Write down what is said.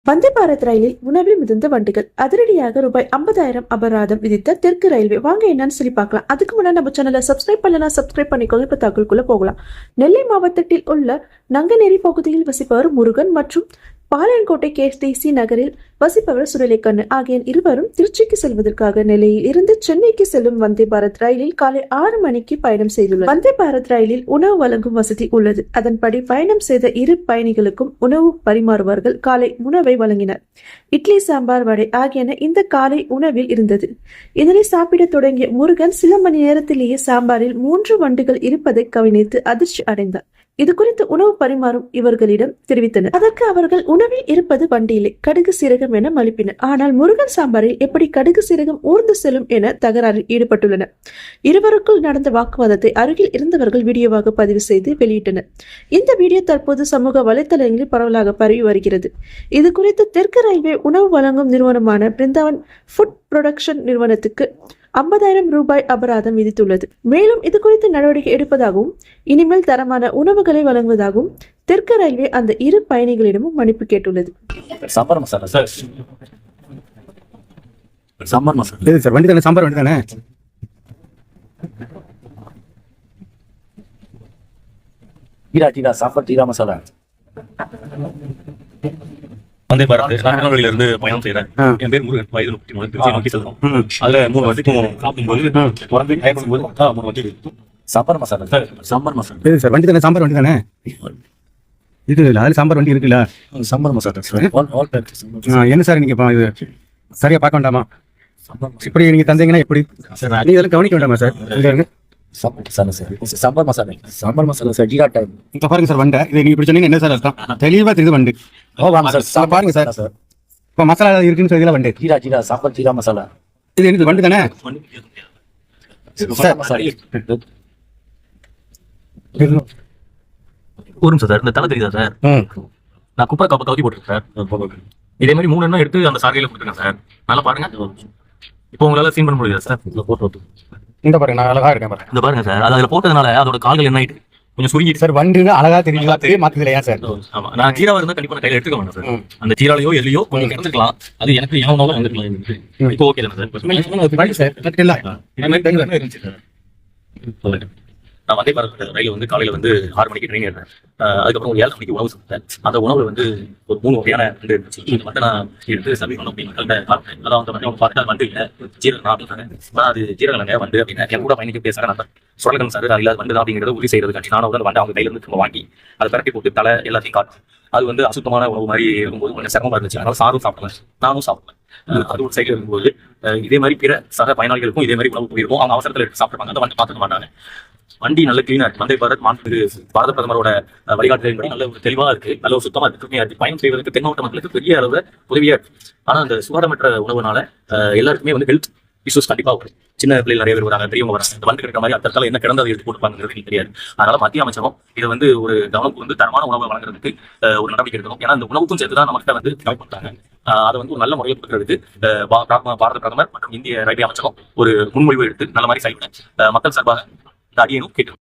வந்தே பாரத் ரயிலில் உணவில் மிதந்த வண்டிகள் அதிரடியாக ரூபாய் 50,000 அபராதம் விதித்த தெற்கு ரயில்வே. வாங்க என்னன்னு சொல்லி பார்க்கலாம். அதுக்கு முன்னாடி நம்ம சேனலை சப்ஸ்கிரைப் பண்ணலாம், சப்ஸ்கிரைப் பண்ணிக்கோங்க. இப்ப தகவலுக்குள்ள போகலாம். நெல்லை மாவட்டத்தில் உள்ள நங்கநேரி பகுதியில் வசிப்பவர் முருகன் மற்றும் பாளையங்கோட்டை கேடிசி நகரில் வசிப்பவர் சுரலேக்கண்ணு ஆகிய இருவரும் திருச்சிக்கு செல்வதற்காக நெல்லையில் இருந்து சென்னைக்கு செல்லும் வந்தே பாரத் ரயிலில் காலை 6 மணிக்கு பயணம் செய்துள்ளனர். வந்தே பாரத் ரயிலில் உணவு வழங்கும் வசதி உள்ளது. அதன்படி பயணம் செய்த இரு பயணிகளுக்கும் உணவு பரிமாறுவார்கள். காலை உணவை வழங்கினர். இட்லி, சாம்பார், வடை ஆகியன இந்த காலை உணவில் இருந்தது. இதனை சாப்பிட தொடங்கிய முருகன் சில மணி நேரத்திலேயே சாம்பாரில் 3 வண்டுகள் இருப்பதை கவனித்து அதிர்ச்சி அடைந்தார். இது குறித்து உணவு பரிமாறும் இவர்களிடம் தெரிவித்தனர். அதற்கு அவர்கள் உணவில் இருப்பது வண்டியிலே கடுகு சீரகம் என மழுப்பினர். ஆனால் முருகன் சாம்பாரில் எப்படி கடுகு சீரகம் ஊர்ந்து செல்லும் என தகராறில் ஈடுபட்டுள்ளனர். இருவருக்குள் நடந்த வாக்குவாதத்தை அருகில் இருந்தவர்கள் வீடியோவாக பதிவு செய்து வெளியிட்டனர். இந்த வீடியோ தற்போது சமூக வலைதளங்களில் பரவலாக பரவி வருகிறது. இது குறித்து தெற்கு ரயில்வே உணவு வழங்கும் நிறுவனமான பிருந்தாவன் ஃபுட் புரொடக்ஷன் நிறுவனத்துக்கு 50,000 ரூபாய் அபராதம் விதித்துள்ளது. மேலும் இது குறித்து நடவடிக்கை எடுப்பதாகவும் இனிமேல் தரமான உணவுகளை வழங்குவதாகவும் தெற்கு ரயில்வே அந்த இரு பயணிகளிடமும் மன்னிப்பு கேட்டுள்ளது. சாம்பார் மசாலா சார். சாம்பார் மசாலா இல்லை சார், வண்டி தானே, சாம்பார் வண்டி தானே. ஜீரா சாம்பார் ஜீரா மசாலா. வந்தே பாரத் நாகர்கோவில இருந்து பயணம் செய்யறேன். என் பேர் முருகன், வயது 33, திருச்சி நோக்கி செல்றோம். அதுல 3 வண்டிக்கும் சாப்பிடும்போது குழந்தை பயப்படும்போது 3 வண்டி சாம்பார் மசாலா சார். சாம்பார் மசாலா. இல்லை சார், வண்டி தானே, சாம்பார் வண்டி தானே. இது அதில் சாம்பார் வண்டி இருக்குல்ல, சாம்பார் மசாலா சார். என்ன சார் நீங்க இது சரியா பார்க்க வேண்டாமா? இப்படி நீங்க தந்தீங்கன்னா எப்படி சார்? நீங்க இதெல்லாம் கவனிக்க வேண்டாமா sir? Sambar masala sir. Sambar masala. Sambar masala sir. Jeera time. இப்ப பாருங்க சார், வண்டை இதை நீங்க இப்படி சொன்னீங்க என்ன சார் அர்த்தம்? தெளிவா தெரியுது வண்டு. ஓ வாங்க சார், பாருங்க சார். இப்ப மசாலா இருக்குன்னு சொல்லி வண்டு. ஜீரா சாம்பார் ஜீரா மசாலா. இது எனக்கு வண்டு தானே சார். மசாலா ஒரு நிமிஷம் சார், இந்த தலை தெரியுதா சார்? நான் குப்பை கவுத்தி போட்டிருக்கேன் சார். இதே மாதிரி 3 எண்ணம் எடுத்து அந்த சாரியில கொடுத்துருக்கேன் சார். நல்லா பாருங்க. இப்போ உங்களால சீன் பண்ண முடியுதா சார்? இந்த பாருங்க, நான் அழகா இருக்கேன் பாருங்க. இந்த பாருங்க சார், அதுல போட்டதுனால அதோட கால்கள் என்ன ஆயிட்டு கொஞ்சம் சுருங்கிட்டு சார். வண்டு அழகா தெரியுங்களா? தெரிய மாத்ததுல ஏன் சார்? ஆமா, நான் ஜீராவா இருந்தா கண்டிப்பா கையில எடுத்துக்க வேண்டாம் சார். அந்த ஜீராலையோ எல்லையோ கொஞ்சம் கிடந்துக்கலாம். அது எனக்கு ஏன் வந்துருக்கலாம். இப்போ ஓகே தானே சார்? சார் இல்ல இருந்துச்சு சார். நான் வந்தே பாரத் ரயில் வந்து காலையில வந்து 6 மணிக்கு ட்ரெயின் ஏறேன். அதுக்கப்புறம் ஒரு 7 மணிக்கு உணவு சாப்பிட்டேன். அந்த உணவு வந்து ஒரு 3 வகையான வந்து இருந்துச்சு. இந்த மட்டும் நான் எடுத்து சர்வீஸ் பண்ண அப்படின்னு பார்த்தேன். அதான் வந்து பார்த்துட்டு அது வந்து இல்லை ஜீரகம் அப்படின்னாங்க. அது ஜீரகலங்க வந்து அப்படின்னா என் கூட பயணிக்க பேசுறாங்க. நான் சொல்லணும் சார், அது இல்லாத வந்து அப்படிங்கிறத உறுதி செய்யறதுக்காண்டி நானும் வந்து வந்து அவங்க கையில இருந்து திரும்ப வாங்கி அதை பரப்பி போட்டு தலை எல்லாத்தையும் காட்டு. அது வந்து அசுத்தமான உணவு மாதிரி இருக்கும்போது கொஞ்சம் சிரமமா இருந்துச்சு. அதனால சாரும் சாப்பிடுவேன், நானும் சாப்பிடுவேன். அது ஒரு சைடில் இருக்கும்போது இதே மாதிரி பிற சக பயனாளிகளுக்கும் இதே மாதிரி உணவு போயிருக்கும். அவங்க அவசரத்தில் எடுத்து சாப்பிடுவாங்க. அதை வந்து பார்த்துக்க மாட்டாங்க. வண்டி நல்ல கிளீனா இருக்கு. வந்தே பாரத் மாண்புமிகு பாரத பிரதமரோட வழிகாட்டுதலின்படி நல்ல ஒரு தெளிவா இருக்கு, நல்ல ஒரு சுத்தமா இருக்கு. பயணம் செய்வதற்கு தென் மாவட்ட மக்களுக்கு பெரிய அளவுல உதவியா இருக்கு. ஆனா அந்த சுகாதாரமற்ற உணவுனால எல்லாருக்குமே வந்து ஹெல்த் இஷ்யூஸ் கண்டிப்பா வரும். சின்ன பிள்ளைகள் நிறைய பேர் வராங்க, பெரியவங்க வராங்க. இந்த வண்டு கிடைக்கிற மாதிரி அத்தனை என்ன கிடந்ததை எடுத்து போட்டுப்பாங்கிறது எனக்கு தெரியாது. அதனால மத்திய அமைச்சரும் இதை வந்து ஒரு கவனம் வந்து தரமான உணவை வழங்குறதுக்கு ஒரு நடவடிக்கை எடுக்கணும். ஏன்னா இந்த உணவுக்கும் சேர்த்துதான் நம்மகிட்ட வந்து கவனம் பண்றாங்க. அதை வந்து ஒரு நல்ல முறையில் கொடுக்கறதுக்கு பாரத பிரதமர் மற்றும் இந்திய ரயில்வே அமைச்சரும் ஒரு முன்மொழிவு எடுத்து நல்ல மாதிரி செயல்பட மக்கள் சார்பாக அடியேனும் கேட்டு